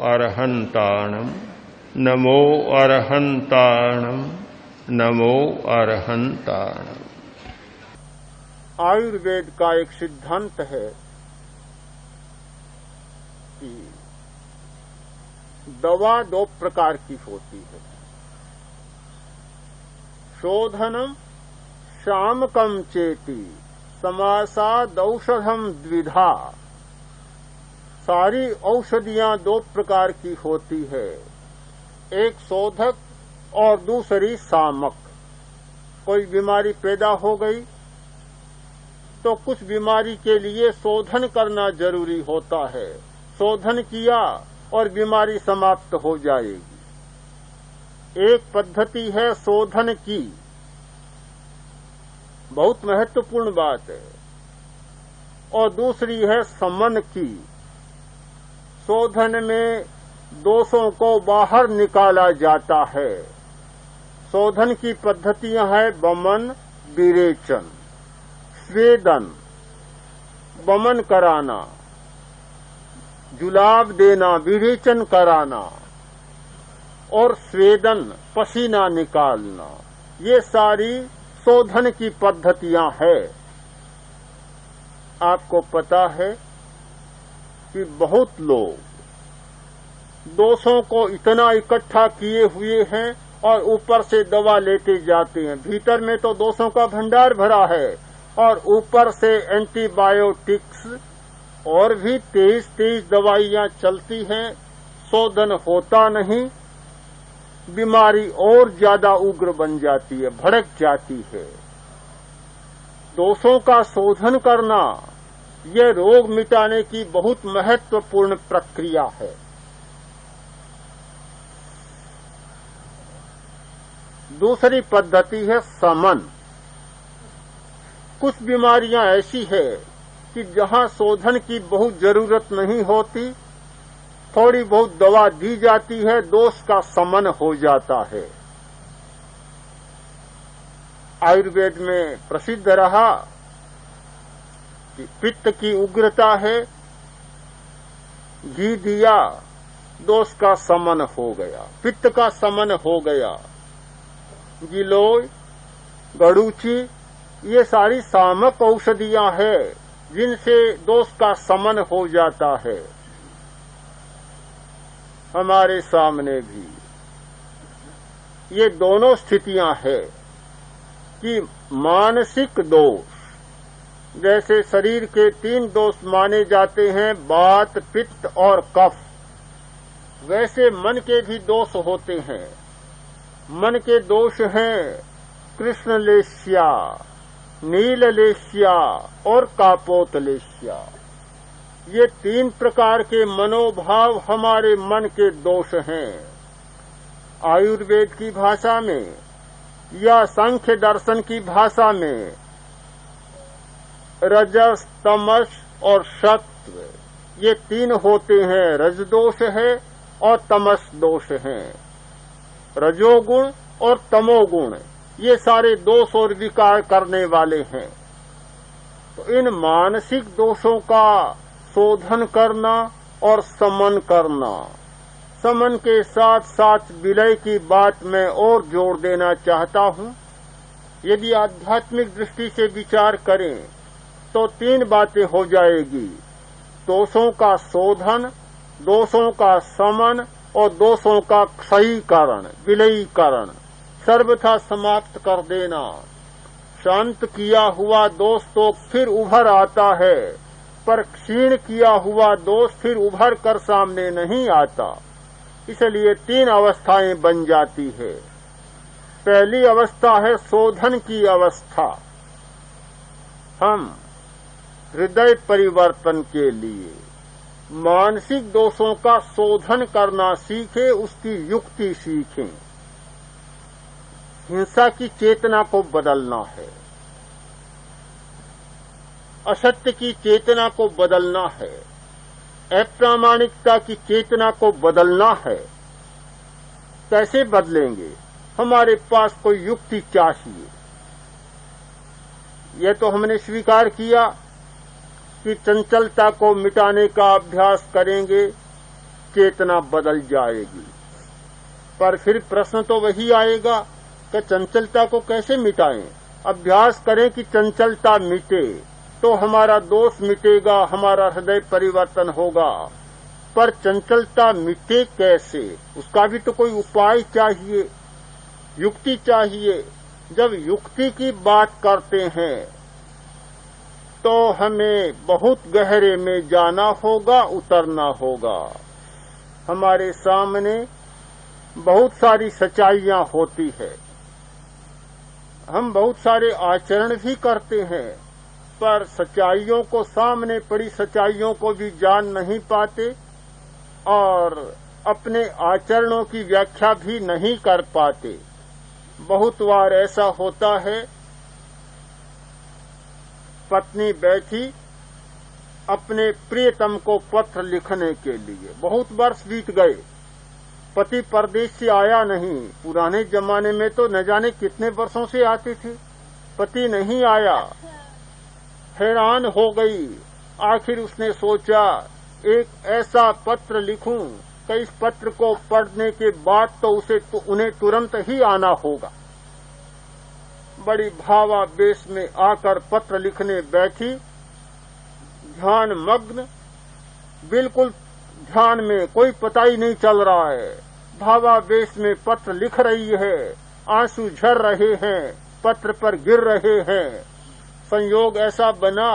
अरहन्ताणम् नमो अरहन्ताणम् नमो अरहन्ताणम्। आयुर्वेद का एक सिद्धांत है कि दवा दो प्रकार की होती है, शोधनम शामकम चेति समासादौषधम द्विधा। सारी औषधियां दो प्रकार की होती है, एक शोधक और दूसरी शामक। कोई बीमारी पैदा हो गई तो कुछ बीमारी के लिए शोधन करना जरूरी होता है, शोधन किया और बीमारी समाप्त हो जाएगी। एक पद्धति है शोधन की, बहुत महत्वपूर्ण बात है, और दूसरी है शमन की। शोधन में दोषों को बाहर निकाला जाता है। शोधन की पद्धतियां हैं वमन, विरेचन, स्वेदन, वमन कराना, जुलाब देना, विरेचन कराना और स्वेदन, पसीना निकालना। ये सारी शोधन की पद्धतियां हैं। आपको पता है कि बहुत लोग दोषों को इतना इकट्ठा किए हुए हैं और ऊपर से दवा लेते जाते हैं। भीतर में तो दोषों का भंडार भरा है और ऊपर से एंटीबायोटिक्स और भी तेज दवाइयां चलती हैं। शोधन होता नहीं, बीमारी और ज्यादा उग्र बन जाती है, भड़क जाती है। दोषों का शोधन करना यह रोग मिटाने की बहुत महत्वपूर्ण प्रक्रिया है। दूसरी पद्धति है शमन। कुछ बीमारियां ऐसी है कि जहां शोधन की बहुत जरूरत नहीं होती, थोड़ी बहुत दवा दी जाती है, दोष का शमन हो जाता है। आयुर्वेद में प्रसिद्ध रहा कि पित्त की उग्रता है, घी दिया, दोष का शमन हो गया, पित्त का शमन हो गया। गिलोय, गड़ूची, ये सारी शामक औषधियां हैं जिनसे दोष का शमन हो जाता है। हमारे सामने भी ये दोनों स्थितियां हैं कि मानसिक दोष, जैसे शरीर के 3 दोष माने जाते हैं, वात, पित्त और कफ, वैसे मन के भी दोष होते हैं। मन के दोष हैं कृष्णलेश्या, नीललेश्या और कापोतलेश्या। ये 3 प्रकार के मनोभाव हमारे मन के दोष हैं। आयुर्वेद की भाषा में या सांख्य दर्शन की भाषा में रजस, तमस और सत्व, ये 3 होते हैं। रज दोष है और तमस दोष है। रजोगुण और तमोगुण ये सारे दोष और विकार करने वाले हैं। तो इन मानसिक दोषों का शोधन करना और शमन करना, शमन के साथ साथ विलय की बात मैं और जोड़ देना चाहता हूं। यदि आध्यात्मिक दृष्टि से विचार करें तो 3 बातें हो जाएगी, दोषों का शोधन, दोषों का शमन और दोषों का क्षयीकरण, विलयीकरण, सर्वथा समाप्त कर देना। शांत किया हुआ दोष तो फिर उभर आता है, पर क्षीण किया हुआ दोष फिर उभर कर सामने नहीं आता। इसलिए 3 अवस्थाएं बन जाती है। पहली अवस्था है शोधन की अवस्था। हम हृदय परिवर्तन के लिए मानसिक दोषों का शोधन करना सीखें, उसकी युक्ति सीखें। हिंसा की चेतना को बदलना है, असत्य की चेतना को बदलना है, अप्रामाणिकता की चेतना को बदलना है। कैसे बदलेंगे? हमारे पास कोई युक्ति चाहिए। यह तो हमने स्वीकार किया कि चंचलता को मिटाने का अभ्यास करेंगे, चेतना बदल जाएगी। पर फिर प्रश्न तो वही आएगा कि चंचलता को कैसे मिटाएं? अभ्यास करें कि चंचलता मिटे तो हमारा दोष मिटेगा, हमारा हृदय परिवर्तन होगा। पर चंचलता मिटे कैसे? उसका भी तो कोई उपाय चाहिए, युक्ति चाहिए। जब युक्ति की बात करते हैं तो हमें बहुत गहरे में जाना होगा, उतरना होगा। हमारे सामने बहुत सारी सच्चाइयां होती है, हम बहुत सारे आचरण भी करते हैं, पर सच्चाइयों को, सामने पड़ी सच्चाइयों को भी जान नहीं पाते और अपने आचरणों की व्याख्या भी नहीं कर पाते। बहुत बार ऐसा होता है, पत्नी बैठी अपने प्रियतम को पत्र लिखने के लिए, बहुत वर्ष बीत गए, पति परदेश से आया नहीं। पुराने जमाने में तो न जाने कितने वर्षों से आते थे, पति नहीं आया। हैरान हो गई। आखिर उसने सोचा एक ऐसा पत्र लिखूं कि इस पत्र को पढ़ने के बाद तो उन्हें तुरंत ही आना होगा। बड़ी भावावेश में आकर पत्र लिखने बैठी, ध्यान मग्न, बिल्कुल ध्यान में, कोई पता ही नहीं चल रहा है। भावावेश में पत्र लिख रही है, आंसू झर रहे हैं, पत्र पर गिर रहे हैं। संयोग ऐसा बना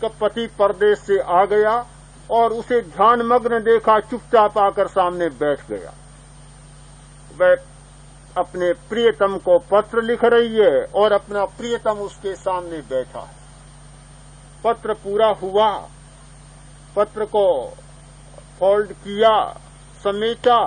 कि पति परदेश से आ गया और उसे ध्यान मग्न देखा, चुपचाप आकर सामने बैठ गया। वह अपने प्रियतम को पत्र लिख रही है और अपना प्रियतम उसके सामने बैठा है। पत्र पूरा हुआ, पत्र को फोल्ड किया, समेटा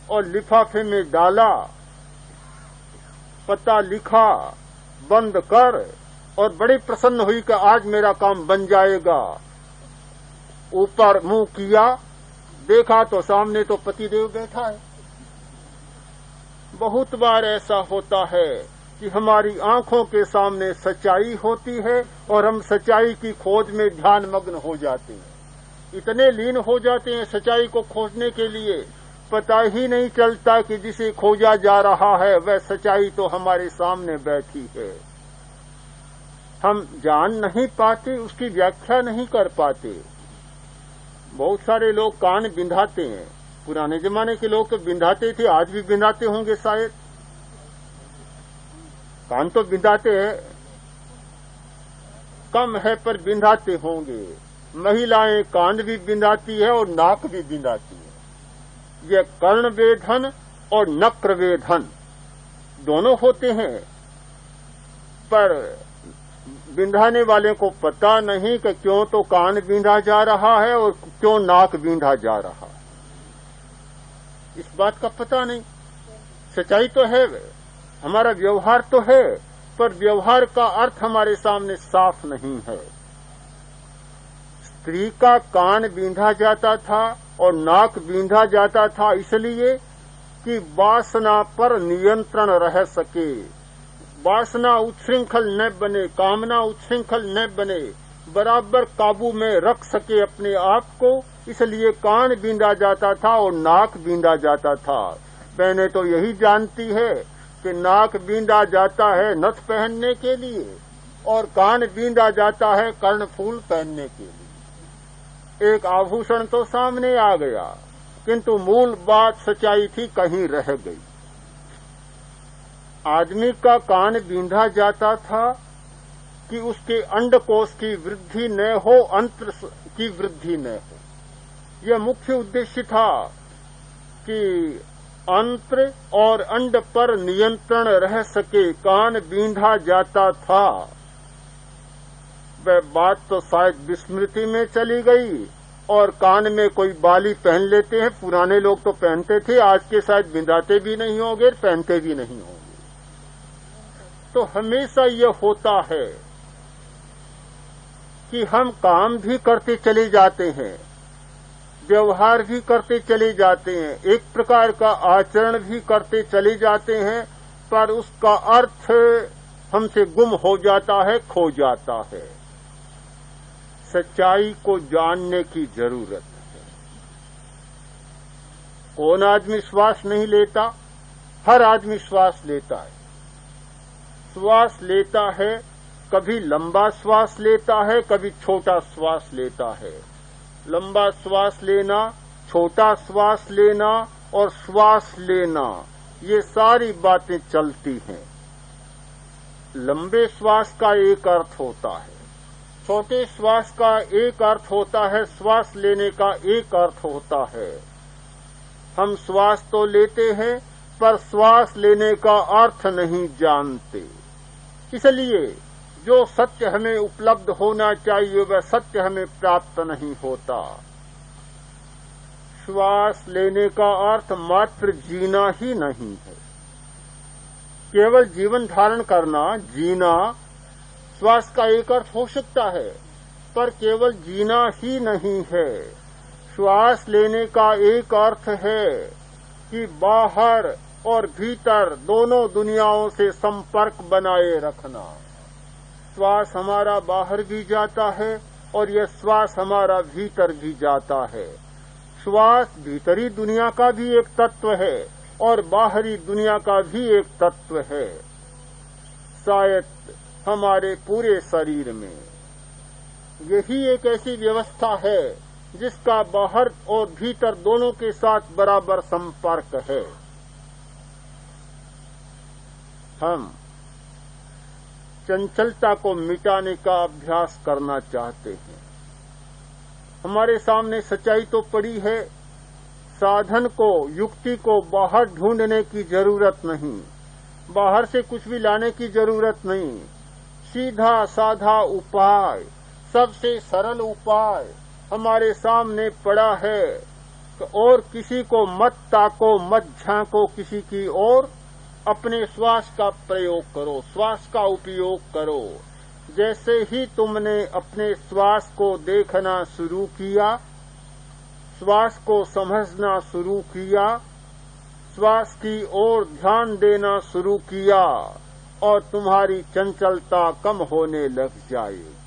और लिफाफे में डाला, पता लिखा, बंद कर, और बड़ी प्रसन्न हुई कि आज मेरा काम बन जाएगा। ऊपर मुंह किया, देखा तो सामने तो पतिदेव बैठा है। बहुत बार ऐसा होता है कि हमारी आंखों के सामने सच्चाई होती है और हम सच्चाई की खोज में ध्यान मग्न हो जाते हैं, इतने लीन हो जाते हैं सच्चाई को खोजने के लिए, पता ही नहीं चलता कि जिसे खोजा जा रहा है वह सच्चाई तो हमारे सामने बैठी है। हम जान नहीं पाते, उसकी व्याख्या नहीं कर पाते। बहुत सारे लोग कान बिंधाते हैं, पुराने जमाने के लोग तो बिंधाते थे, आज भी बिंधाते होंगे शायद। कान तो बिंधाते हैं, कम है पर बिंधाते होंगे। महिलाएं कान भी बिंधाती है और नाक भी बिंधाती है। यह कर्ण वेधन और नक्र वेधन दोनों होते हैं, पर बिंधाने वाले को पता नहीं कि क्यों तो कान बिंधा जा रहा है और क्यों नाक बिंधा जा रहा है, इस बात का पता नहीं। सच्चाई तो है, हमारा व्यवहार तो है, पर व्यवहार का अर्थ हमारे सामने साफ नहीं है। स्त्री का कान बींधा जाता था और नाक बींधा जाता था इसलिए कि वासना पर नियंत्रण रह सके, वासना उच्छृंखल न बने, कामना उच्छृंखल न बने, बराबर काबू में रख सके अपने आप को, इसलिए कान बींधा जाता था और नाक बींधा जाता था। बहनें तो यही जानती है कि नाक बींधा जाता है नथ पहनने के लिए और कान बींधा जाता है कर्णफूल पहनने के लिए। एक आभूषण तो सामने आ गया, किंतु मूल बात सच्चाई थी कहीं रह गई। आदमी का कान बींधा जाता था कि उसके अंडकोश की वृद्धि न हो, अंत्र की वृद्धि न हो। यह मुख्य उद्देश्य था कि अंत्र और अंड पर नियंत्रण रह सके, कान बींधा जाता था। वह बात तो शायद विस्मृति में चली गई और कान में कोई बाली पहन लेते हैं, पुराने लोग तो पहनते थे, आज के शायद बिंदाते भी नहीं होंगे, पहनते भी नहीं होंगे। तो हमेशा यह होता है कि हम काम भी करते चले जाते हैं, व्यवहार भी करते चले जाते हैं, एक प्रकार का आचरण भी करते चले जाते हैं, पर उसका अर्थ हमसे गुम हो जाता है, खो जाता है। सच्चाई को जानने की जरूरत है। कौन आदमी श्वास नहीं लेता? हर आदमी श्वास लेता है। श्वास लेता है, कभी लंबा श्वास लेता है, कभी छोटा श्वास लेता है। लंबा श्वास लेना, छोटा श्वास लेना और श्वास लेना, ये सारी बातें चलती हैं। लंबे श्वास का एक अर्थ होता है, छोटे श्वास का एक अर्थ होता है, श्वास लेने का एक अर्थ होता है। हम श्वास तो लेते हैं पर श्वास लेने का अर्थ नहीं जानते। इसलिए जो सत्य हमें उपलब्ध होना चाहिए वह सत्य हमें प्राप्त नहीं होता। श्वास लेने का अर्थ मात्र जीना ही नहीं है। केवल जीवन धारण करना, जीना श्वास का एक अर्थ हो सकता है, पर केवल जीना ही नहीं है। श्वास लेने का एक अर्थ है कि बाहर और भीतर दोनों दुनियाओं से संपर्क बनाए रखना। श्वास हमारा बाहर भी जाता है और यह श्वास हमारा भीतर भी जाता है। श्वास भीतरी दुनिया का भी एक तत्व है और बाहरी दुनिया का भी एक तत्व है। शायद हमारे पूरे शरीर में यही एक ऐसी व्यवस्था है जिसका बाहर और भीतर दोनों के साथ बराबर संपर्क है। हम चंचलता को मिटाने का अभ्यास करना चाहते हैं। हमारे सामने सच्चाई तो पड़ी है। साधन को, युक्ति को बाहर ढूंढने की जरूरत नहीं, बाहर से कुछ भी लाने की जरूरत नहीं। सीधा साधा उपाय, सबसे सरल उपाय हमारे सामने पड़ा है। और किसी को मत ताको, मत झांको किसी की ओर। अपने श्वास का प्रयोग करो, श्वास का उपयोग करो। जैसे ही तुमने अपने श्वास को देखना शुरू किया, श्वास को समझना शुरू किया, श्वास की ओर ध्यान देना शुरू किया और तुम्हारी चंचलता कम होने लग जाएगी।